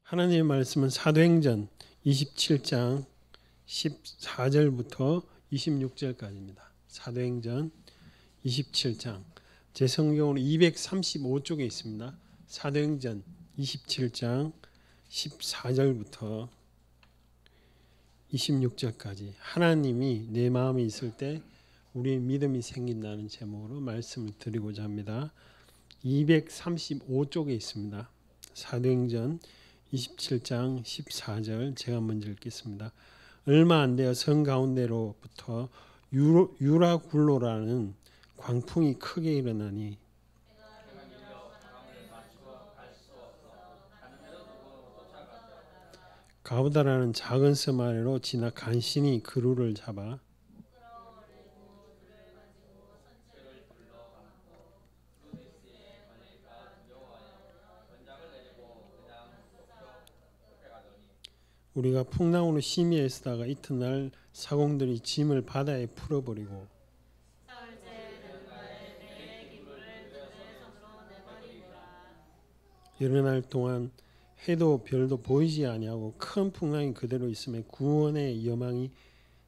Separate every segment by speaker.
Speaker 1: 하나님의 말씀은 사도행전 27장 14절부터 26절까지입니다. 사도행전 27장 제 성경으로 235쪽에 있습니다. 사도행전 27장 14절부터 26절까지 하나님이 내 마음에 있을 때 우리의 믿음이 생긴다는 제목으로 말씀을 드리고자 합니다. 235쪽에 있습니다. 사도행전 27장 14절 제가 먼저 읽겠습니다. 얼마 안 되어 성 가운데로부터 유라굴로라는 광풍이 크게 일어나니 가우다라는 작은 섬 아래로 지나 간신히 그루를 잡아 우리가 풍랑으로 심히 애쓰다가 이튿날 사공들이 짐을 바다에 풀어버리고 여러 날 동안 해도 별도 보이지 아니하고 큰 풍랑이 그대로 있음에 구원의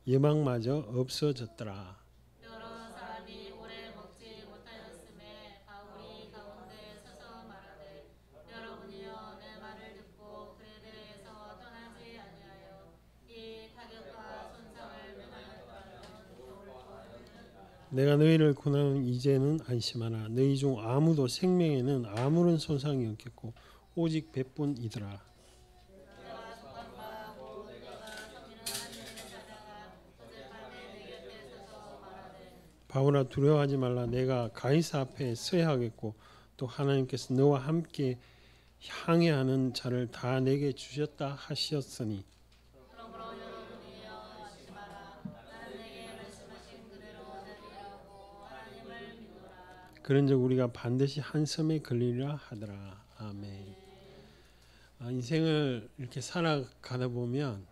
Speaker 1: 여망마저 없어졌더라.
Speaker 2: 여러 사람이 오래 먹지 못하였음에 바울이 가운데 서서 말하되 여러분이여 내 말을 듣고 그에 대해서 떠나지 아니하여 이 타격과 손상을 면하였다면 좋을 것이니라.
Speaker 1: 내가 너희를 고난하는 이제는 안심하나 너희 중 아무도 생명에는 아무런 손상이 없겠고 오직 배뿐이더라.
Speaker 2: 내가 소감하고 내가 섬기는 하나님을 찾아가 어젯밤에 내 곁에 서서 말하되
Speaker 1: 바울아 두려워하지 말라. 내가 가이사 앞에 서야 하겠고 또 하나님께서 너와 함께 항해하는 자를 다 내게 주셨다 하셨으니
Speaker 2: 그러므로 여러분이여 안심하라. 나는 내게 말씀하신 그대로 되리라고 하나님을 믿노라.
Speaker 1: 그런즉 우리가 반드시 한 섬에 걸리리라 하더라. 아멘. 인생을 이렇게 살아가다 보면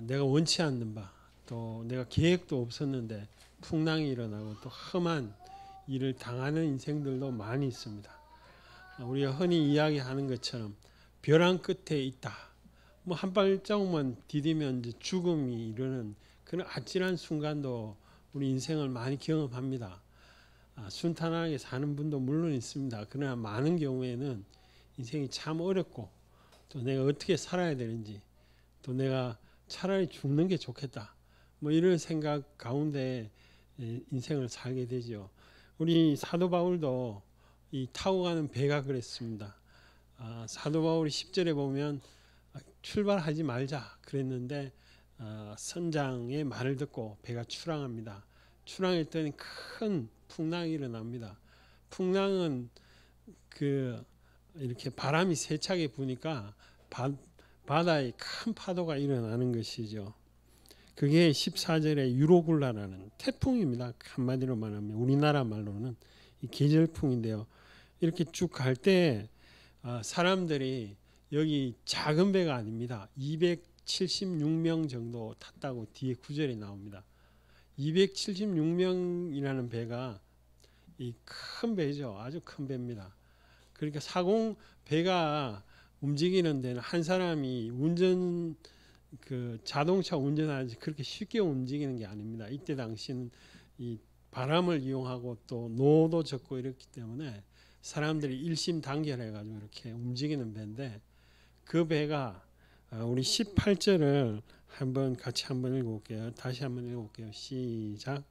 Speaker 1: 내가 원치 않는 바 또 내가 계획도 없었는데 풍랑이 일어나고 또 험한 일을 당하는 인생들도 많이 있습니다. 우리가 흔히 이야기하는 것처럼 벼랑 끝에 있다. 뭐 한 발자국만 디디면 이제 죽음이 이르는 그런 아찔한 순간도 우리 인생을 많이 경험합니다. 순탄하게 사는 분도 물론 있습니다. 그러나 많은 경우에는 인생이 참 어렵고 또 내가 어떻게 살아야 되는지 또 내가 차라리 죽는 게 좋겠다. 뭐 이런 생각 가운데 인생을 살게 되죠. 우리 사도 바울도 이 타고 가는 배가 그랬습니다. 사도 바울이 10절에 보면 출발하지 말자 그랬는데 선장의 말을 듣고 배가 출항합니다. 출항했더니 큰 풍랑이 일어납니다. 풍랑은 이렇게 바람이 세차게 부니까 바다에 큰 파도가 일어나는 것이죠. 그게 14절에 유로굴라라는 태풍입니다. 한마디로 말하면 우리나라 말로는 이 계절풍인데요. 이렇게 쭉 갈 때 사람들이 여기 작은 배가 아닙니다. 276명 정도 탔다고 뒤에 구절에 나옵니다. 276명이라는 배가 이 큰 배죠. 아주 큰 배입니다. 그러니까 배가 움직이는 데는 한 사람이 자동차 운전하지 그렇게 쉽게 움직이는 게 아닙니다. 이때 당시는 이 바람을 이용하고 또 노도 적고 이렇기 때문에 사람들이 일심단결해 가지고 이렇게 움직이는 배인데 그 배가 우리 18절을 같이 한번 읽어볼게요. 다시 한번 읽어볼게요. 시작.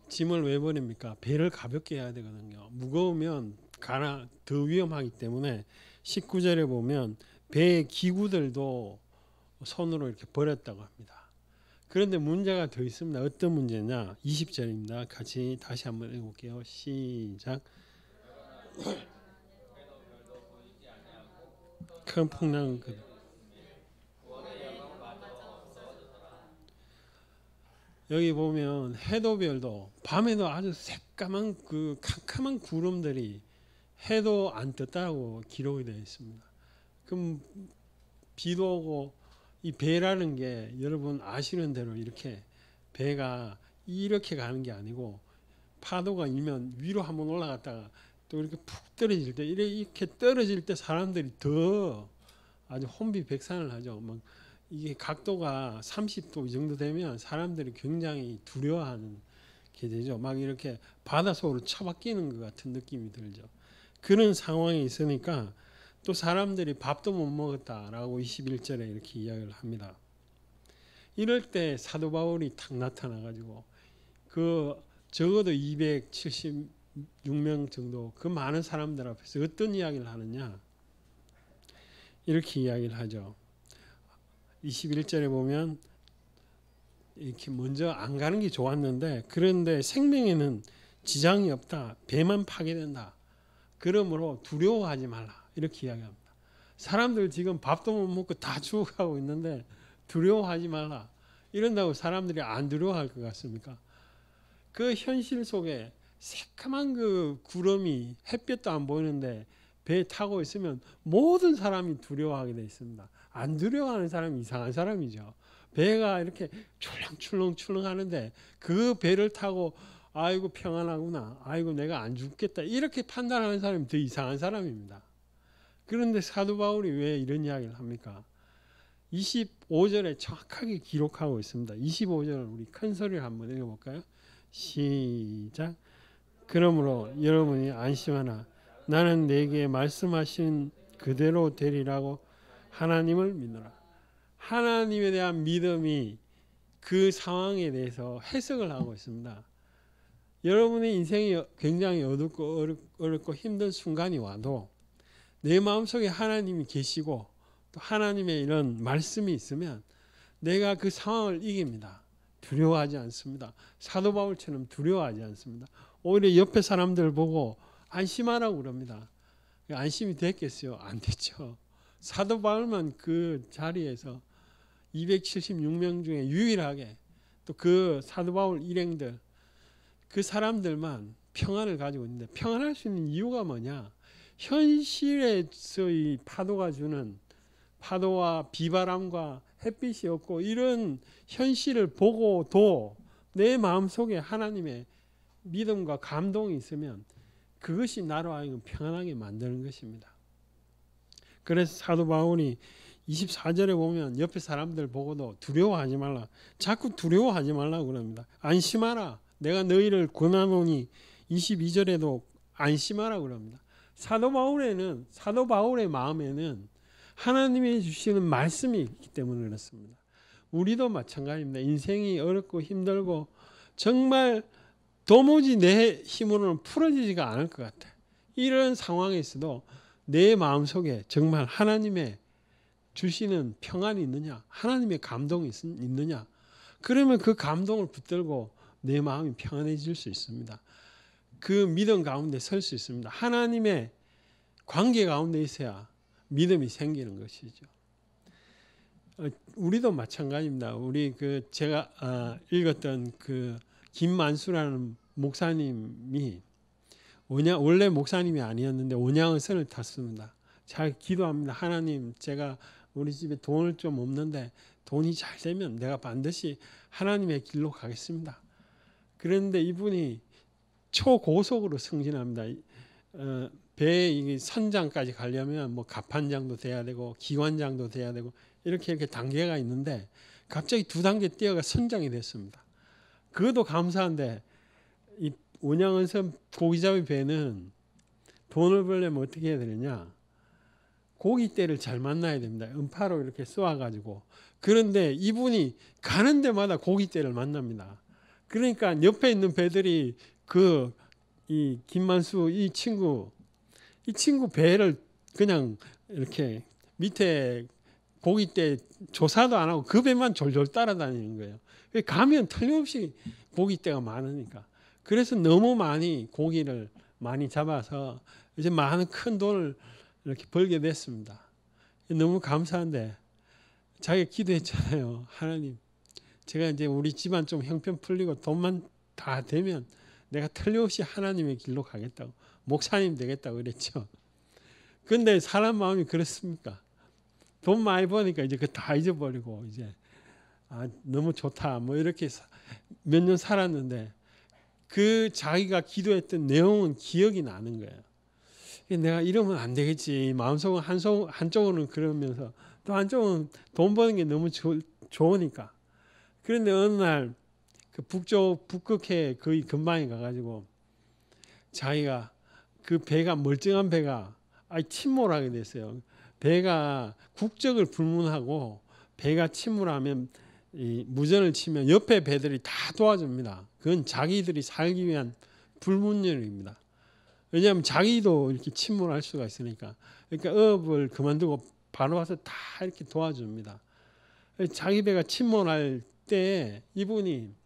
Speaker 1: 짐을 왜 버립니까? 배를 가볍게 해야 되거든요. 무거우면 더 위험하기 때문에 19절에 보면 배의 기구들도 손으로 이렇게 버렸다고 합니다. 그런데 문제가 더 있습니다. 어떤 문제냐? 20절입니다. 같이 다시 한번 읽어볼게요. 시작. 큰 풍랑 여기 보면 해도별도 밤에도 아주 새까만 캄캄한 구름들이 해도 안 떴다고 기록이 되어 있습니다. 그럼 비도 오고 이 배라는 게 여러분 아시는 대로 이렇게 배가 이렇게 가는 게 아니고 파도가 일면 위로 한번 올라갔다가 또 이렇게 푹 떨어질 때 이렇게 떨어질 때 사람들이 더 아주 혼비백산을 하죠. 막 이게 각도가 30도 이 정도 되면 사람들이 굉장히 두려워하는 게 되죠. 막 이렇게 바닷속으로 처박히는 것 같은 느낌이 들죠. 그런 상황이 있으니까 또 사람들이 밥도 못 먹었다라고 21절에 이렇게 이야기를 합니다. 이럴 때 사도 바울이 탁 나타나가지고 그 적어도 276명 정도 그 많은 사람들 앞에서 어떤 이야기를 하느냐, 이렇게 이야기를 하죠. 21절에 보면 이렇게 먼저 안 가는 게 좋았는데 그런데 생명에는 지장이 없다. 배만 파괴된다. 그러므로 두려워하지 말라. 이렇게 이야기합니다. 사람들 지금 밥도 못 먹고 다 죽어가고 있는데 두려워하지 말라. 이런다고 사람들이 안 두려워할 것 같습니까? 그 현실 속에 새까만 그 구름이 햇볕도 안 보이는데 배에 타고 있으면 모든 사람이 두려워하게 되어 있습니다. 안 두려워하는 사람이 이상한 사람이죠. 배가 이렇게 출렁출렁 하는데 그 배를 타고 아이고 평안하구나, 아이고 내가 안 죽겠다, 이렇게 판단하는 사람이 더 이상한 사람입니다. 그런데 사도 바울이 왜 이런 이야기를 합니까? 25절에 정확하게 기록하고 있습니다. 25절을 우리 큰 소리를 한번 읽어볼까요? 시작. 그러므로 여러분이 안심하나 나는 내게 말씀하신 그대로 되리라고 하나님을 믿노라. 하나님에 대한 믿음이 그 상황에 대해서 해석을 하고 있습니다. 여러분의 인생이 굉장히 어둡고 어렵고 힘든 순간이 와도 내 마음속에 하나님이 계시고 또 하나님의 이런 말씀이 있으면 내가 그 상황을 이깁니다. 두려워하지 않습니다. 사도 바울처럼 두려워하지 않습니다. 오히려 옆에 사람들 보고 안심하라고 그럽니다. 안심이 됐겠어요? 안 됐죠. 사도 바울만 그 자리에서 276명 중에 유일하게 또 그 사도 바울 일행들 그 사람들만 평안을 가지고 있는데, 평안할 수 있는 이유가 뭐냐? 현실에서의 파도가 주는 파도와 비바람과 햇빛이 없고 이런 현실을 보고도 내 마음속에 하나님의 믿음과 감동이 있으면 그것이 나로 하여금 평안하게 만드는 것입니다. 그래서 사도 바울이 24절에 보면 옆에 사람들 보고도 두려워하지 말라. 자꾸 두려워하지 말라고 그럽니다. 안심하라. 내가 너희를 권하노니 22절에도 안심하라 그럽니다. 사도 바울의 마음에는 하나님이 주시는 말씀이 있기 때문에 그렇습니다. 우리도 마찬가지입니다. 인생이 어렵고 힘들고 정말 도무지 내 힘으로는 풀어지지가 않을 것 같아. 이런 상황에 있어도 내 마음속에 정말 하나님의 주시는 평안이 있느냐, 하나님의 감동이 있느냐, 그러면 그 감동을 붙들고 내 마음이 평안해질 수 있습니다. 그 믿음 가운데 설 수 있습니다. 하나님의 관계 가운데 있어야 믿음이 생기는 것이죠. 우리도 마찬가지입니다. 우리 제가 읽었던 그 김만수라는 목사님이 원래 목사님이 아니었는데 온양의 선을 탔습니다. 잘 기도합니다. 하나님, 제가 우리 집에 돈을 좀 없는데 돈이 잘 되면 내가 반드시 하나님의 길로 가겠습니다. 그런데 이분이 초고속으로 승진합니다. 배 선장까지 가려면 뭐 갑판장도 돼야 되고 기관장도 돼야 되고 이렇게 단계가 있는데 갑자기 2단계 뛰어가 선장이 됐습니다. 그것도 감사한데 이 온양은섬 고기잡이 배는 돈을 벌려면 어떻게 해야 되느냐? 고깃대를 잘 만나야 됩니다. 음파로 이렇게 쏘아가지고. 그런데 이분이 가는 데마다 고깃대를 만납니다. 그러니까 옆에 있는 배들이 이 김만수 이 친구 배를 그냥 이렇게 밑에 고깃대 조사도 안 하고 그 배만 졸졸 따라다니는 거예요. 가면 틀림없이 고깃대가 많으니까. 그래서 너무 많이 고기를 많이 잡아서 이제 많은 큰 돈을 이렇게 벌게 됐습니다. 너무 감사한데 자기가 기도했잖아요. 하나님, 제가 이제 우리 집안 좀 형편 풀리고 돈만 다 되면 내가 틀림없이 하나님의 길로 가겠다고, 목사님 되겠다고 그랬죠. 근데 사람 마음이 그렇습니까? 돈 많이 버니까 이제 그거 다 잊어버리고 이제 너무 좋다 뭐 이렇게 몇 년 살았는데 그 자기가 기도했던 내용은 기억이 나는 거예요. 내가 이러면 안 되겠지. 마음속은 한쪽으로는 그러면서 또 한쪽은 돈 버는 게 너무 좋으니까. 그런데 어느 날 그 북극해 거의 근방에 가가지고 자기가 그 배가 멀쩡한 배가 침몰하게 됐어요. 배가 국적을 불문하고 배가 침몰하면 이 무전을 치면 옆에 배들이 다 도와줍니다. 그건 자기들이 살기 위한 불문율입니다. 왜냐하면 자기도 이렇게 침몰할 수가 있으니까. 그러니까 어업을 그만두고 바로 와서 다 이렇게 도와줍니다. 자기 배가 침몰할 때 이분이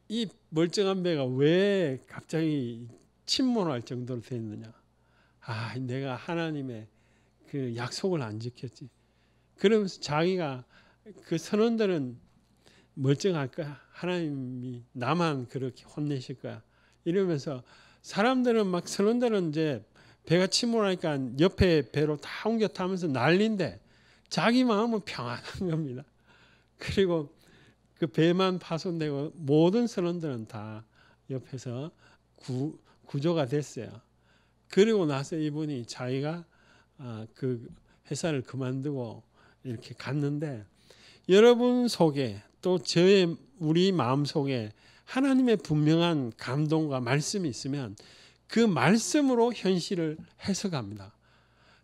Speaker 1: 이 멀쩡한 배가 왜 갑자기 침몰할 정도로 됐느냐. 내가 하나님의 그 약속을 안 지켰지. 그러면서 자기가 그 선원들은 멀쩡할 거야. 하나님이 나만 그렇게 혼내실 거야. 이러면서 사람들은 막 선원들은 이제 배가 침몰하니까 옆에 배로 다 옮겨 타면서 난리인데 자기 마음은 평안한 겁니다. 그리고 그 배만 파손되고 모든 선원들은 다 옆에서 구조가 됐어요. 그리고 나서 이분이 자기가 그 회사를 그만두고 이렇게 갔는데 여러분 속에 또 우리 마음 속에 하나님의 분명한 감동과 말씀이 있으면 그 말씀으로 현실을 해석합니다.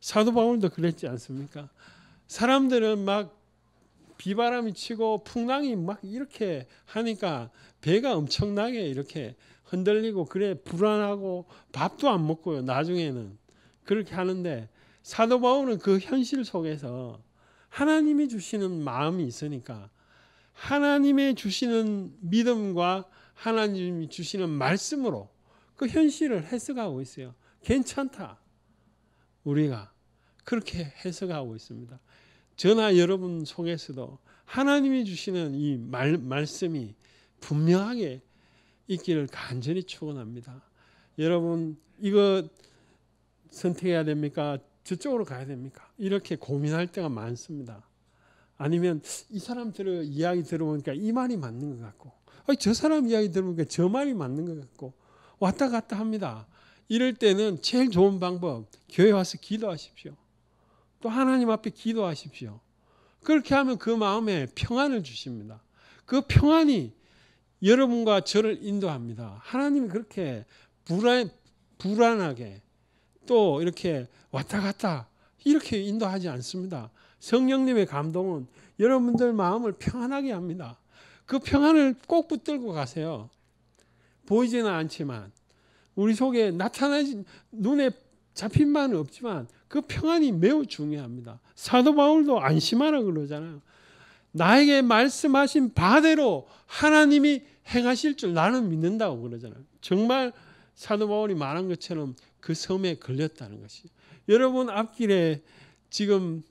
Speaker 1: 사도 바울도 그랬지 않습니까? 사람들은 막 비바람이 치고 풍랑이 막 이렇게 하니까 배가 엄청나게 이렇게 흔들리고 그래 불안하고 밥도 안 먹고요. 나중에는 그렇게 하는데 사도 바울은 그 현실 속에서 하나님이 주시는 마음이 있으니까 하나님의 주시는 믿음과 하나님이 주시는 말씀으로 그 현실을 해석하고 있어요. 괜찮다. 우리가 그렇게 해석하고 있습니다. 저나 여러분 속에서도 하나님이 주시는 이 말씀이 분명하게 있기를 간절히 축원합니다. 여러분 이거 선택해야 됩니까? 저쪽으로 가야 됩니까? 이렇게 고민할 때가 많습니다. 아니면 이 사람 이야기 들어보니까 이 말이 맞는 것 같고 저 사람 이야기 들어보니까 저 말이 맞는 것 같고 왔다 갔다 합니다. 이럴 때는 제일 좋은 방법 교회 와서 기도하십시오. 또 하나님 앞에 기도하십시오. 그렇게 하면 그 마음에 평안을 주십니다. 그 평안이 여러분과 저를 인도합니다. 하나님이 그렇게 불안하게 또 이렇게 왔다 갔다 이렇게 인도하지 않습니다. 성령님의 감동은 여러분들 마음을 평안하게 합니다. 그 평안을 꼭 붙들고 가세요. 보이지는 않지만 우리 속에 나타나지 눈에 잡힌 바는 없지만 그 평안이 매우 중요합니다. 사도 바울도 안심하라 그러잖아요. 나에게 말씀하신 바대로 하나님이 행하실 줄 나는 믿는다고 그러잖아요. 정말 사도 바울이 말한 것처럼 그 섬에 걸렸다는 것이. 여러분 앞길에 지금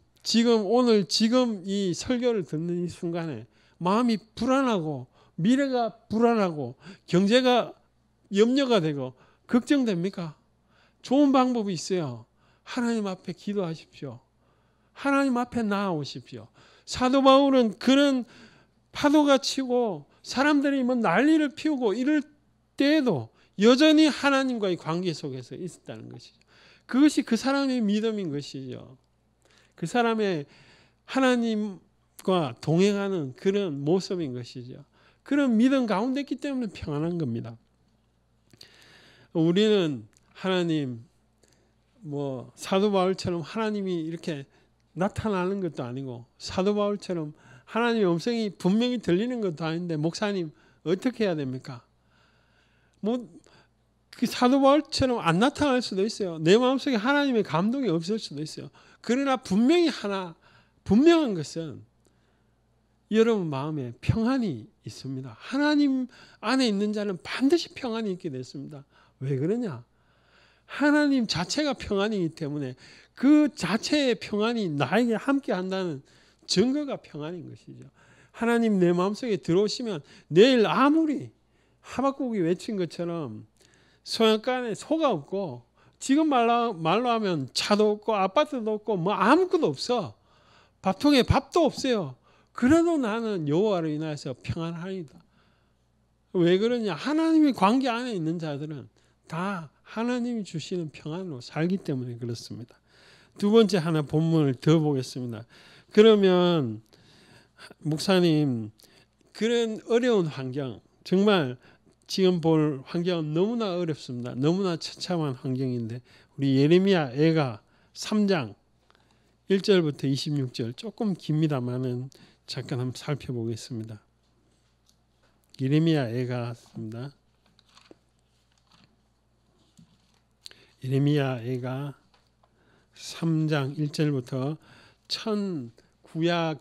Speaker 1: 이 설교를 듣는 이 순간에 마음이 불안하고 미래가 불안하고 경제가 염려가 되고 걱정됩니까? 좋은 방법이 있어요. 하나님 앞에 기도하십시오. 하나님 앞에 나아오십시오. 사도 바울은 그런 파도가 치고 사람들이 뭐 난리를 피우고 이럴 때에도 여전히 하나님과의 관계 속에서 있었다는 것이죠. 그것이 그 사람의 믿음인 것이죠. 그 사람의 하나님과 동행하는 그런 모습인 것이죠. 그런 믿음 가운데 있기 때문에 평안한 겁니다. 우리는 하나님 사도 바울처럼 하나님이 이렇게 나타나는 것도 아니고 사도 바울처럼 하나님의 음성이 분명히 들리는 것도 아닌데 목사님 어떻게 해야 됩니까? 그 사도 바울처럼 안 나타날 수도 있어요. 내 마음속에 하나님의 감동이 없을 수도 있어요. 그러나 분명한 것은 여러분 마음에 평안이 있습니다. 하나님 안에 있는 자는 반드시 평안이 있게 됐습니다. 왜 그러냐? 하나님 자체가 평안이기 때문에 그 자체의 평안이 나에게 함께 한다는 증거가 평안인 것이죠. 하나님 내 마음속에 들어오시면 내일 아무리 하박국이 외친 것처럼 소양가 안에 소가 없고 지금 말로 하면 차도 없고 아파트도 없고 뭐 아무것도 없어. 밥통에 밥도 없어요. 그래도 나는 여호와로 인하여서 평안하리이다. 왜 그러냐? 하나님의 관계 안에 있는 자들은 다 하나님이 주시는 평안으로 살기 때문에 그렇습니다. 두 번째 하나 본문을 더 보겠습니다. 그러면 목사님, 그런 어려운 환경, 정말 지금 볼 환경은 너무나 어렵습니다. 너무나 처참한 환경인데 우리 예레미야 애가 3장 1절부터 26절 조금 깁니다만은 잠깐 한번 살펴보겠습니다. 예레미야 애가입니다. 예레미야 애가 3장 1절부터 구약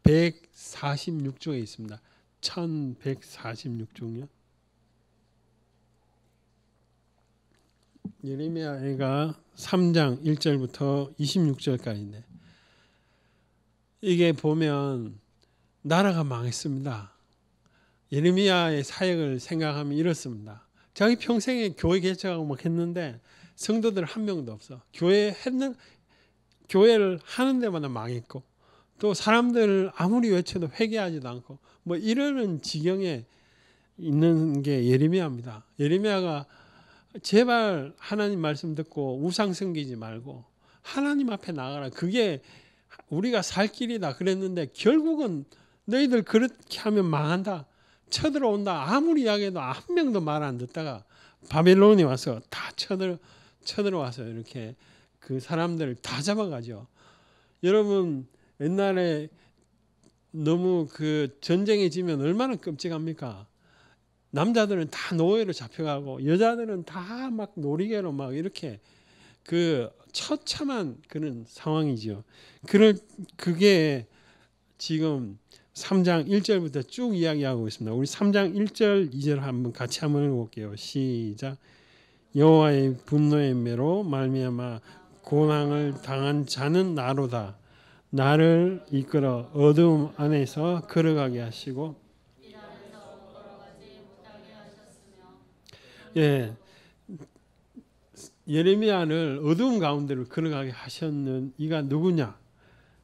Speaker 1: 1146쪽에 있습니다. 1146쪽이요. 예레미야 애가 3장 1절부터 26절까지인데 이게 보면 나라가 망했습니다. 예레미야의 사역을 생각하면 이렇습니다. 자기 평생에 교회 개척하고 막 했는데 성도들 한 명도 없어. 교회를 하는 데마다 망했고 또 사람들 아무리 외쳐도 회개하지도 않고 뭐 이러는 지경에 있는 게 예레미야입니다. 예레미야가 제발 하나님 말씀 듣고 우상 섬기지 말고 하나님 앞에 나가라. 그게 우리가 살 길이다 그랬는데 결국은 너희들 그렇게 하면 망한다. 쳐들어온다. 아무리 이야기해도 한 명도 말 안 듣다가 바벨론이 와서 다 쳐들어와서 이렇게 그 사람들을 다 잡아가죠. 여러분 옛날에 너무 그 전쟁에 지면 얼마나 끔찍합니까? 남자들은 다 노예로 잡혀가고 여자들은 다 막 놀이개로 막 이렇게 그 처참한 그런 상황이죠. 그게 지금 3장 1절부터 쭉 이야기하고 있습니다. 우리 3장 1절 2절 한번 같이 한번 읽어볼게요. 시작. 여호와의 분노의 매로 말미암아 고난을 당한 자는 나로다. 나를 이끌어 어두움 안에서 걸어가게 하시고 예, 예레미야를 어두움 가운데로 걸어가게 하셨는 이가 누구냐?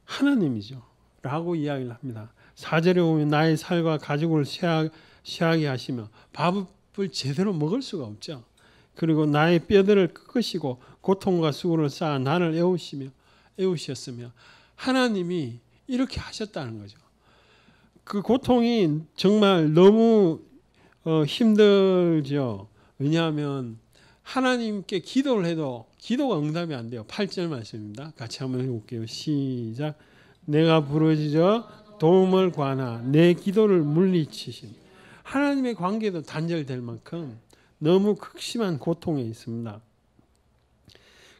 Speaker 1: 하나님이죠. 라고 이야기를 합니다. 4절에 보면 나의 살과 가죽을 쇠하게 하시며 밥을 제대로 먹을 수가 없죠. 그리고 나의 뼈들을 꺾으시고 고통과 수고를 쌓아 나를 애우셨으며 하나님이 이렇게 하셨다는 거죠. 그 고통이 정말 너무 힘들죠. 왜냐하면 하나님께 기도를 해도 기도가 응답이 안 돼요. 8절 말씀입니다. 같이 한번 해볼게요. 시작. 내가 부르짖어 도움을 구하나 내 기도를 물리치심. 하나님의 관계도 단절될 만큼 너무 극심한 고통에 있습니다.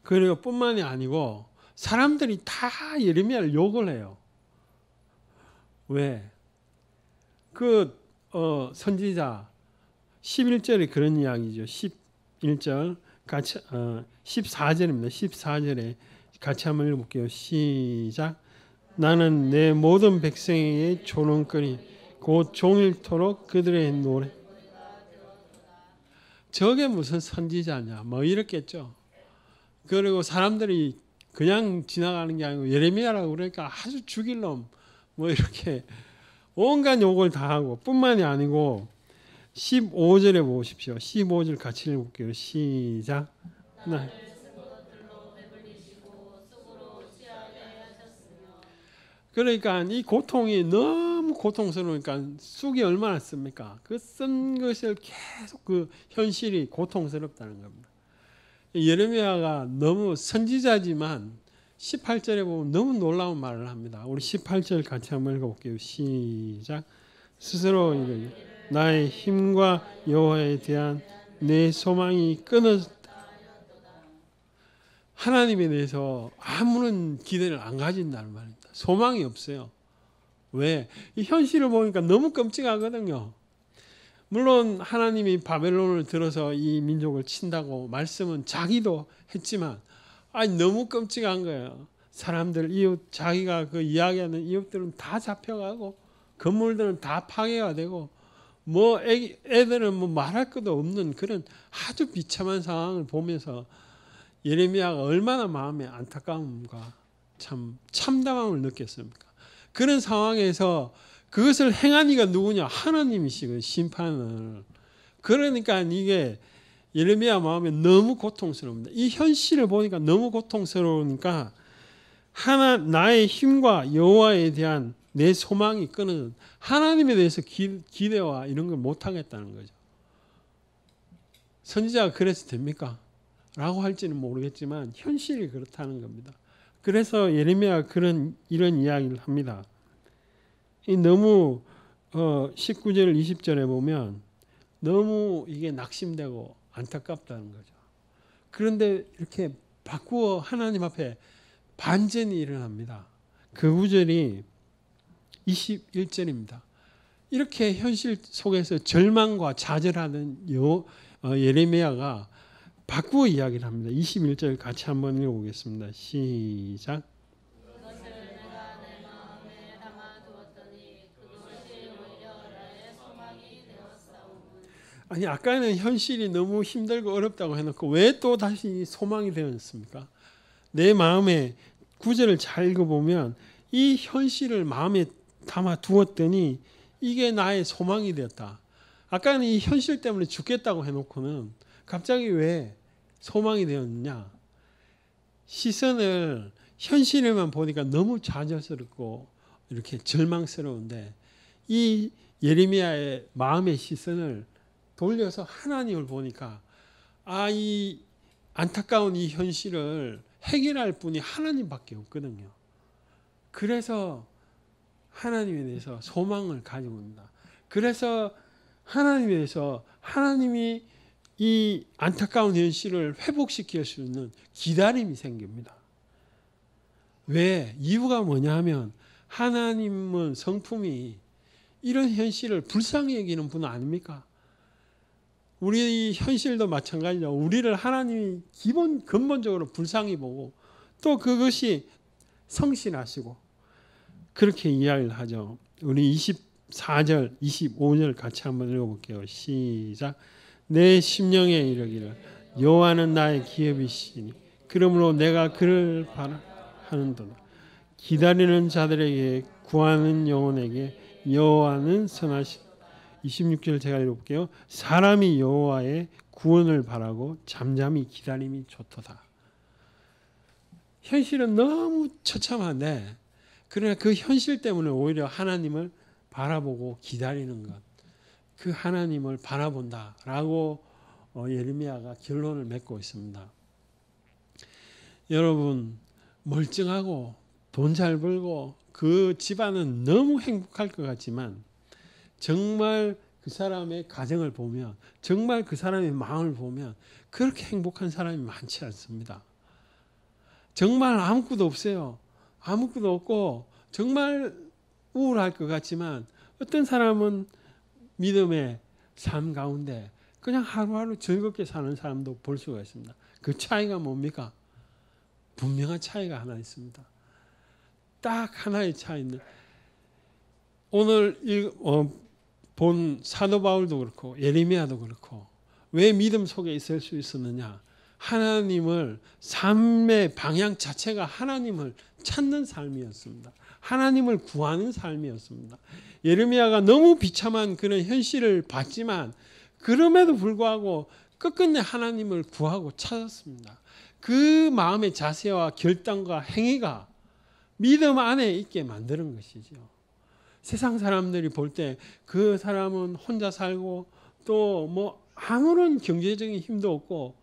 Speaker 1: 그리고 뿐만이 아니고 사람들이 다 예레미야를 욕을 해요. 왜? 선지자 11절에 그런 이야기죠. 11절 같이 14절입니다. 14절에 같이 한번 읽어볼게요. 시작. 나는 내 모든 백성에게 조롱거리 곧 종일토록 그들의 노래. 저게 무슨 선지자냐 뭐 이랬겠죠. 그리고 사람들이 그냥 지나가는 게 아니고 예레미야라고 그러니까 아주 죽일 놈 뭐 이렇게 온갖 욕을 다 하고 뿐만이 아니고 15절에 보십시오. 15절 같이 읽어볼게요. 시작. 그러니까 이 고통이 너무 고통스러우니까 쑥이 얼마나 씁니까? 그 쓴 것을 계속 그 현실이 고통스럽다는 겁니다. 예레미야가 너무 선지자지만 18절에 보면 너무 놀라운 말을 합니다. 우리 18절 같이 한번 읽어볼게요. 시작. 스스로 이르기를 나의 힘과 여호와에 대한 내 소망이 끊어졌다. 하나님에 대해서 아무런 기대를 안 가진다는 말입니다. 소망이 없어요. 왜? 이 현실을 보니까 너무 끔찍하거든요. 물론 하나님이 바벨론을 들어서 이 민족을 친다고 말씀은 자기도 했지만 너무 끔찍한 거예요. 사람들, 이웃, 자기가 그 이야기하는 이웃들은 다 잡혀가고 건물들은 다 파괴가 되고 뭐 애들은 뭐 말할 것도 없는 그런 아주 비참한 상황을 보면서 예레미야가 얼마나 마음의 안타까움과 참담함을 느꼈습니까? 그런 상황에서 그것을 행한 이가 누구냐? 하나님이시거든요. 심판을. 그러니까 이게 예레미야 마음에 너무 고통스러웁니다. 이 현실을 보니까 너무 고통스러우니까 나의 힘과 여호와에 대한 내 소망이 끊어져. 하나님에 대해서 기대와 이런 걸 못하겠다는 거죠. 선지자가 그래서 됩니까? 라고 할지는 모르겠지만 현실이 그렇다는 겁니다. 그래서 예레미야가 이런 이야기를 합니다. 너무 19절 20절에 보면 너무 이게 낙심되고 안타깝다는 거죠. 그런데 이렇게 바꾸어 하나님 앞에 반전이 일어납니다. 그 구절이 21절입니다. 이렇게 현실 속에서 절망과 좌절하는 예레미야가 바꾸어 이야기를 합니다. 21절 같이 한번 읽어보겠습니다. 시작.
Speaker 2: 그것을 내가 내 마음에 담아두었더니 그것이 오히려 나의 소망이 되었사오니.
Speaker 1: 아니 아까는 현실이 너무 힘들고 어렵다고 해놓고 왜 또 다시 소망이 되었습니까? 내 마음에 구절을 잘 읽어보면 이 현실을 마음에 담아두었더니 이게 나의 소망이 되었다. 아까는 이 현실 때문에 죽겠다고 해놓고는 갑자기 왜 소망이 되었느냐? 시선을 현실에만 보니까 너무 좌절스럽고 이렇게 절망스러운데 이 예레미야의 마음의 시선을 돌려서 하나님을 보니까 이 안타까운 이 현실을 해결할 분이 하나님밖에 없거든요. 그래서 하나님에 대해서 소망을 가지고 있다. 그래서 하나님에 대해서 하나님이 이 안타까운 현실을 회복시킬 수 있는 기다림이 생깁니다. 왜? 이유가 뭐냐 하면 하나님은 성품이 이런 현실을 불쌍히 여기는 분 아닙니까? 우리 현실도 마찬가지죠. 우리를 하나님이 근본적으로 불쌍히 보고 또 그것이 성실하시고 그렇게 이야기를 하죠. 우리 24절, 25절 같이 한번 읽어볼게요. 시작. 내 심령에 이르기를 여호와는 나의 기업이시니 그러므로 내가 그를 바라하는도다. 기다리는 자들에게 구하는 영혼에게 여호와는 선하시. 26절 제가 읽어볼게요. 사람이 여호와의 구원을 바라고 잠잠히 기다림이 좋도다. 현실은 너무 처참한데 그러나 그 현실 때문에 오히려 하나님을 바라보고 기다리는 것, 그 하나님을 바라본다라고 예레미야가 결론을 맺고 있습니다. 여러분 멀쩡하고 돈 잘 벌고 그 집안은 너무 행복할 것 같지만 정말 그 사람의 가정을 보면 정말 그 사람의 마음을 보면 그렇게 행복한 사람이 많지 않습니다. 정말 아무것도 없어요. 아무것도 없고 정말 우울할 것 같지만 어떤 사람은 믿음의 삶 가운데 그냥 하루하루 즐겁게 사는 사람도 볼 수가 있습니다. 그 차이가 뭡니까? 분명한 차이가 하나 있습니다. 딱 하나의 차이는 오늘 본 사도 바울도 그렇고 예레미야도 그렇고 왜 믿음 속에 있을 수 있었느냐? 하나님을 삶의 방향 자체가 하나님을 찾는 삶이었습니다. 하나님을 구하는 삶이었습니다. 예레미야가 너무 비참한 그런 현실을 봤지만 그럼에도 불구하고 끝끝내 하나님을 구하고 찾았습니다. 그 마음의 자세와 결단과 행위가 믿음 안에 있게 만드는 것이죠. 세상 사람들이 볼 때 그 사람은 혼자 살고 또 뭐 아무런 경제적인 힘도 없고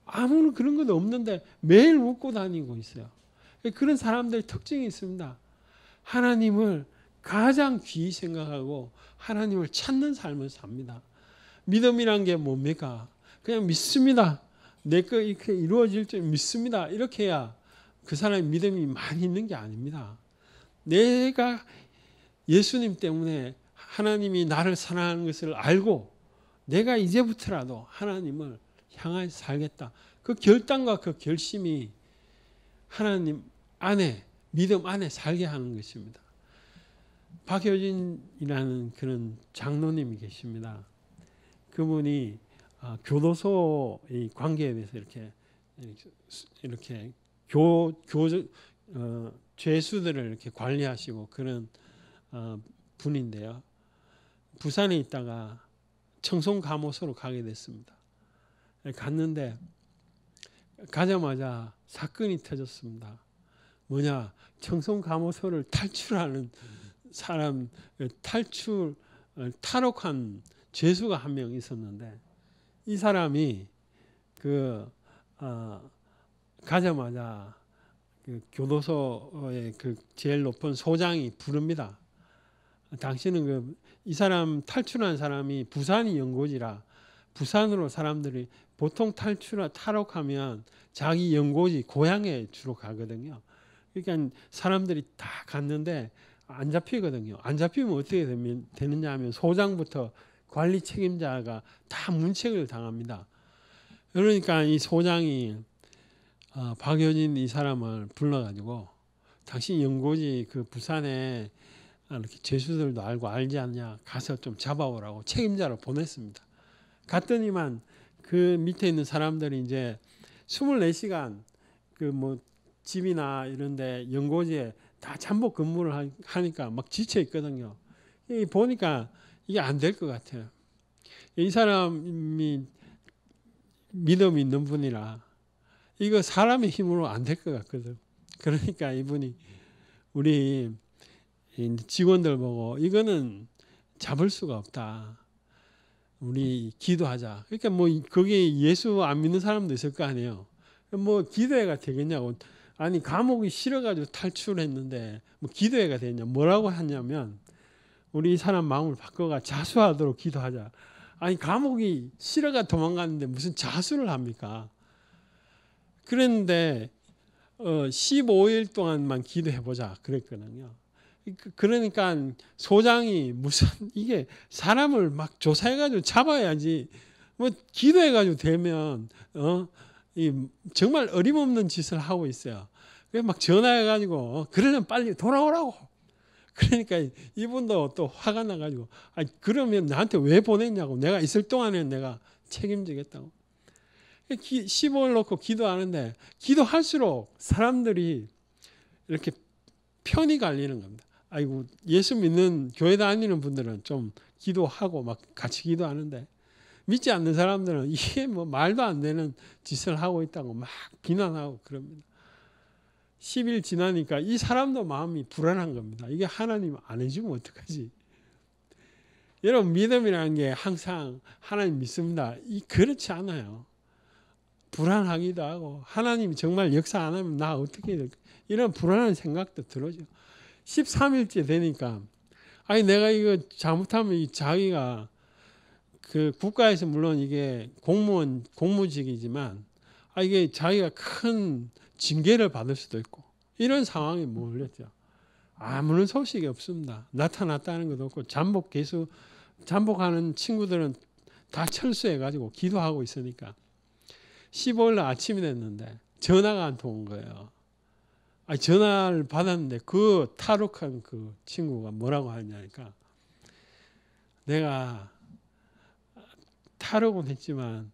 Speaker 1: 아무런 그런 것도 없는데 매일 웃고 다니고 있어요. 그런 사람들의 특징이 있습니다. 하나님을 가장 귀히 생각하고 하나님을 찾는 삶을 삽니다. 믿음이란 게 뭡니까? 그냥 믿습니다. 내 거 이렇게 이루어질 줄 믿습니다. 이렇게 해야 그 사람의 믿음이 많이 있는 게 아닙니다. 내가 예수님 때문에 하나님이 나를 사랑하는 것을 알고 내가 이제부터라도 하나님을 향하여 살겠다. 그 결단과 그 결심이 하나님 안에 믿음 안에 살게 하는 것입니다. 박효진이라는 그런 장로님이 계십니다. 그분이 교도소의 관계에 대해서 이렇게 죄수들을 이렇게 관리하시고 그런 분인데요. 부산에 있다가 청송감호소로 가게 됐습니다. 갔는데 가자마자 사건이 터졌습니다. 뭐냐, 청송감호소를 탈출하는 사람, 탈옥한 죄수가 한 명 있었는데, 이 사람이 가자마자 그 교도소의 그 제일 높은 소장이 부릅니다. 당신은 이 사람 탈출한 사람이 부산이 연고지라, 부산으로 사람들이 보통 탈옥하면 자기 연고지 고향에 주로 가거든요. 그러니까 사람들이 다 갔는데 안 잡히거든요. 안 잡히면 어떻게 되느냐 하면 소장부터 관리 책임자가 다 문책을 당합니다. 그러니까 이 소장이 박효진 이 사람을 불러가지고 당신 연고지 그 부산에 이렇게 죄수들도 알지 않냐, 가서 좀 잡아오라고 책임자로 보냈습니다. 갔더니만 그 밑에 있는 사람들이 이제 24시간 그 뭐 집이나 이런데 연고지에 다 잠복 근무를 하니까 막 지쳐 있거든요. 보니까 이게 안 될 것 같아요. 이 사람이 믿음이 있는 분이라 이거 사람의 힘으로 안 될 것 같거든. 그러니까 이분이 우리 직원들 보고 이거는 잡을 수가 없다. 우리 기도하자. 그러니까 뭐 거기 예수 안 믿는 사람도 있을 거 아니에요. 뭐 기도회가 되겠냐고. 아니 감옥이 싫어가지고 탈출했는데 뭐 기도회가 되냐. 뭐라고 하냐면 우리 이 사람 마음을 바꿔가 자수하도록 기도하자. 아니 감옥이 싫어가 도망갔는데 무슨 자수를 합니까? 그랬는데 15일 동안만 기도해보자 그랬거든요. 그러니까 소장이 무슨 이게 사람을 막 조사해가지고 잡아야지 뭐 기도해가지고 되면 정말 어림없는 짓을 하고 있어요. 그래서 막 전화해가지고 그러려면 빨리 돌아오라고. 그러니까 이분도 또 화가 나가지고 아니 그러면 나한테 왜 보냈냐고. 내가 있을 동안에 내가 책임지겠다고. 15일 놓고 기도하는데 기도할수록 사람들이 이렇게 편이 갈리는 겁니다. 아이고 예수 믿는 교회 다니는 분들은 좀 기도하고 막 같이 기도하는데 믿지 않는 사람들은 이게 뭐 말도 안 되는 짓을 하고 있다고 막 비난하고 그럽니다. 10일 지나니까 이 사람도 마음이 불안한 겁니다. 이게 하나님 안 해주면 어떡하지? 여러분 믿음이라는 게 항상 하나님 믿습니다. 그렇지 않아요. 불안하기도 하고 하나님이 정말 역사 안 하면 나 어떻게 될까? 이런 불안한 생각도 들어죠. 13일째 되니까 아니 내가 이거 잘못하면 자기가 그 국가에서 물론 이게 공무직이지만 이게 자기가 큰 징계를 받을 수도 있고 이런 상황에 몰렸죠. 아무런 소식이 없습니다. 나타났다는 것도 없고 잠복하는 친구들은 다 철수해가지고 기도하고 있으니까 15일 날 아침이 됐는데 전화가 한 통 온 거예요. 전화를 받았는데 그 탈옥한 그 친구가 뭐라고 하냐니까 내가 탈옥은 했지만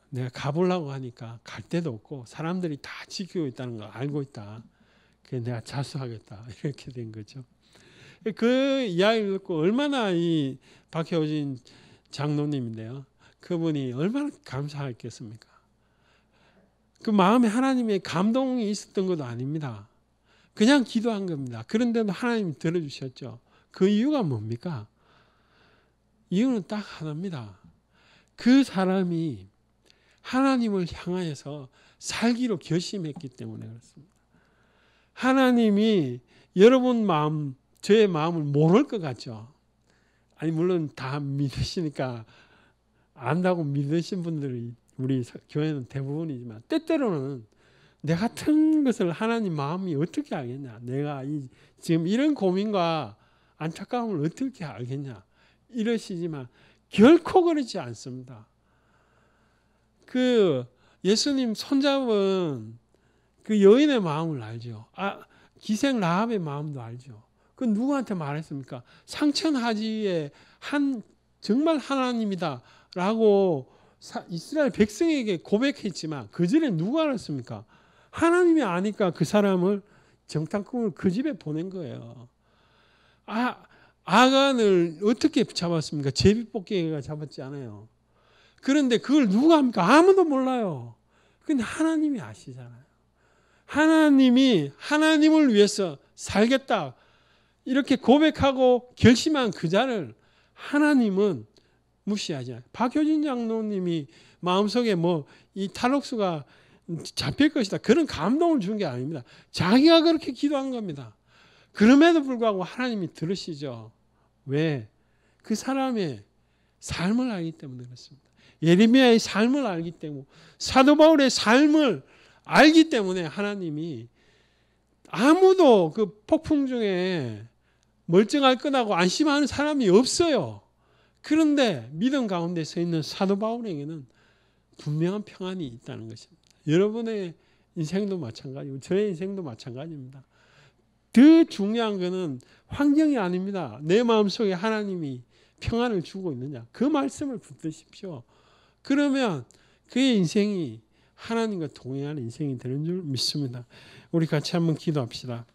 Speaker 1: 내가 가보려고 하니까 갈 데도 없고 사람들이 다 지키고 있다는 걸 알고 있다. 그래서 내가 자수하겠다. 이렇게 된 거죠. 그 이야기를 듣고 얼마나 이 박효진 장로님인데요. 그분이 얼마나 감사했겠습니까? 그 마음에 하나님의 감동이 있었던 것도 아닙니다. 그냥 기도한 겁니다. 그런데도 하나님이 들어주셨죠. 그 이유가 뭡니까? 이유는 딱 하나입니다. 그 사람이 하나님을 향하여서 살기로 결심했기 때문에 그렇습니다. 하나님이 여러분 마음, 저의 마음을 모를 것 같죠. 아니 물론 다 믿으시니까 안다고 믿으신 분들이 우리 교회는 대부분이지만 때때로는 내 같은 것을 하나님 마음이 어떻게 알겠냐. 내가 지금 이런 고민과 안타까움을 어떻게 알겠냐. 이러시지만 결코 그렇지 않습니다. 그 예수님 손잡은 그 여인의 마음을 알죠. 기생 라합의 마음도 알죠. 그 누구한테 말했습니까? 상천하지의 정말 하나님이다라고 이스라엘 백성에게 고백했지만 그 전에 누가 알았습니까? 하나님이 아니까 그 사람을 정탐꾼을 그 집에 보낸 거예요. 아간을 어떻게 잡았습니까? 제비뽑기가 잡았지 않아요. 그런데 그걸 누가 합니까? 아무도 몰라요. 근데 하나님이 아시잖아요. 하나님이 하나님을 위해서 살겠다 이렇게 고백하고 결심한 그 자를 하나님은 무시하지 않아요. 박효진 장로님이 마음속에 뭐 이 탈옥수가 잡힐 것이다 그런 감동을 준 게 아닙니다. 자기가 그렇게 기도한 겁니다. 그럼에도 불구하고 하나님이 들으시죠. 왜? 그 사람의 삶을 알기 때문에 그렇습니다. 예레미야의 삶을 알기 때문에, 사도 바울의 삶을 알기 때문에 하나님이 아무도 그 폭풍 중에 멀쩡할 거라고 안심하는 사람이 없어요. 그런데 믿음 가운데 서 있는 사도 바울에게는 분명한 평안이 있다는 것입니다. 여러분의 인생도 마찬가지고 저의 인생도 마찬가지입니다. 더 중요한 것은 환경이 아닙니다. 내 마음속에 하나님이 평안을 주고 있느냐. 그 말씀을 붙드십시오. 그러면 그의 인생이 하나님과 동행하는 인생이 되는 줄 믿습니다. 우리 같이 한번 기도합시다.